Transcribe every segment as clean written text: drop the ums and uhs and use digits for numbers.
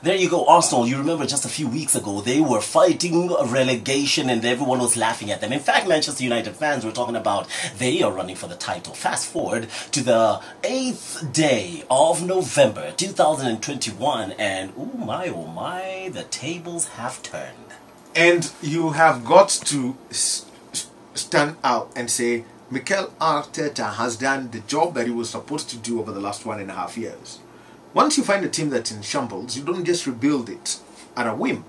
There you go, Arsenal. You remember just a few weeks ago, they were fighting relegation and everyone was laughing at them. In fact, Manchester United fans were talking about they are running for the title. Fast forward to the 8th day of November 2021 and oh my, the tables have turned. And you have got to stand out and say, Mikel Arteta has done the job that he was supposed to do over the last 1.5 years. Once you find a team that's in shambles, you don't just rebuild it at a whim.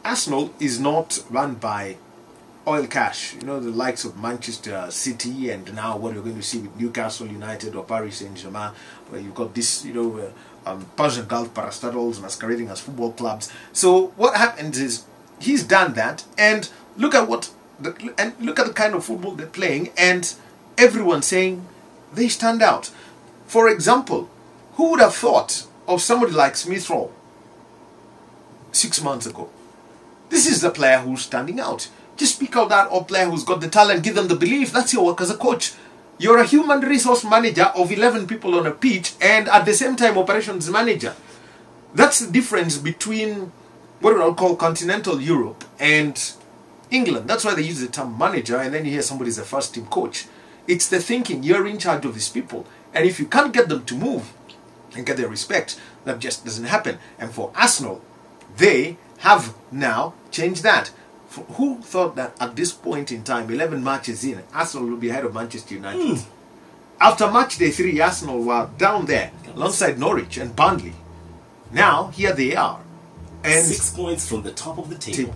Arsenal is not run by oil cash, you know, the likes of Manchester City and now what you're going to see with Newcastle United or Paris Saint-Germain, where you've got this, you know, Persian Gulf parastatals masquerading as football clubs. So what happens is he's done that, and look at the kind of football they're playing, and everyone saying they stand out. For example, who would have thought of somebody like Smith Rowe 6 months ago? This is the player who's standing out. Just pick out that player who's got the talent, give them the belief. That's your work as a coach. You're a human resource manager of 11 people on a pitch and at the same time operations manager. That's the difference between what I'll call continental Europe and England. That's why they use the term manager, and then you hear somebody's a first team coach. It's the thinking. You're in charge of these people, and if you can't get them to move and get their respect, that just doesn't happen. And for Arsenal, they have now changed that. Who thought that at this point in time, 11 matches in, Arsenal will be ahead of Manchester United? After match day 3, Arsenal were down there alongside Norwich and Burnley. Now here they are, and 6 points from the top of the table.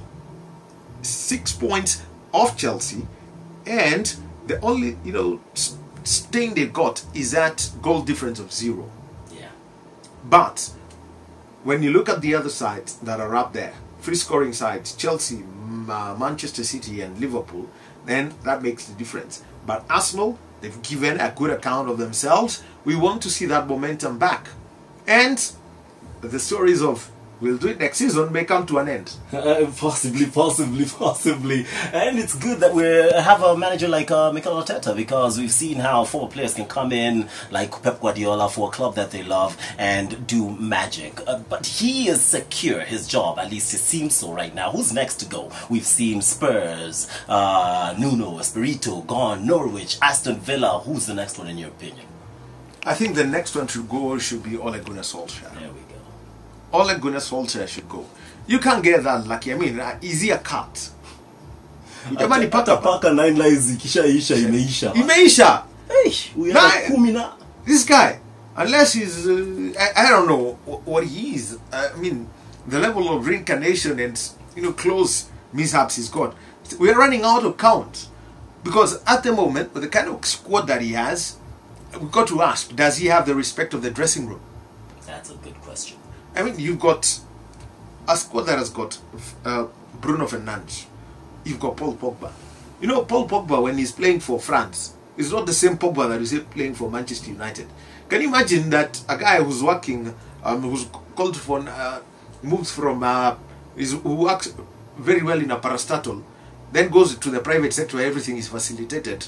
6 points off Chelsea, and the only, you know, sting they got is that goal difference of 0. Yeah. But when you look at the other sides that are up there, free scoring sides, Chelsea, Manchester City and Liverpool, then that makes the difference. But Arsenal, they've given a good account of themselves. We want to see that momentum back, and the stories of we'll do it next season may come to an end. Possibly. And it's good that we have a manager like Mikel Arteta, because we've seen how former players can come in like Pep Guardiola for a club that they love and do magic. But he is secure his job, at least it seems so right now. Who's next to go? We've seen Spurs, Nuno Espirito gone, Norwich, Aston Villa. Who's the next one in your opinion? I think the next one to go should be Ole Gunnar Solskjaer. There we go. Ole Gunnar Solskjaer should go. You can't get that lucky. I mean, easy a cut. Paka 9 lives ikishaisha imeisha. Imeisha. Hey, this guy, unless he's I don't know what he is. I mean, the level of reincarnation and, you know, close mishaps he's got. We're running out of count, because at the moment, with the kind of squad that he has, we've got to ask: does he have the respect of the dressing room? That's a good question. I mean, you've got a squad that has got Bruno Fernandes. You've got Paul Pogba. You know, Paul Pogba, when he's playing for France, is not the same Pogba that is playing for Manchester United. Can you imagine that a guy who's working, who's called for, moves from, who works very well in a parastatal, then goes to the private sector where everything is facilitated?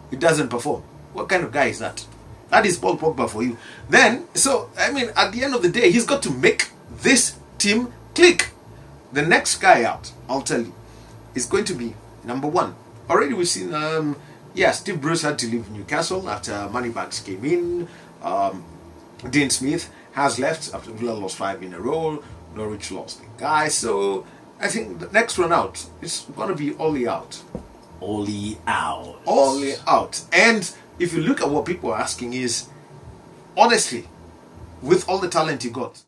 It doesn't perform. What kind of guy is that? That is Paul Pogba for you. Then, so, I mean, at the end of the day, he's got to make this team click. The next guy out, I'll tell you, is going to be number 1. Already we've seen, Steve Bruce had to leave Newcastle after Moneybags came in. Dean Smith has left after Villa lost 5 in a row. Norwich lost the guy. So, I think the next one out is going to be Ole out. Ole out. Ole out. And if you look at what people are asking is, honestly, with all the talent he got,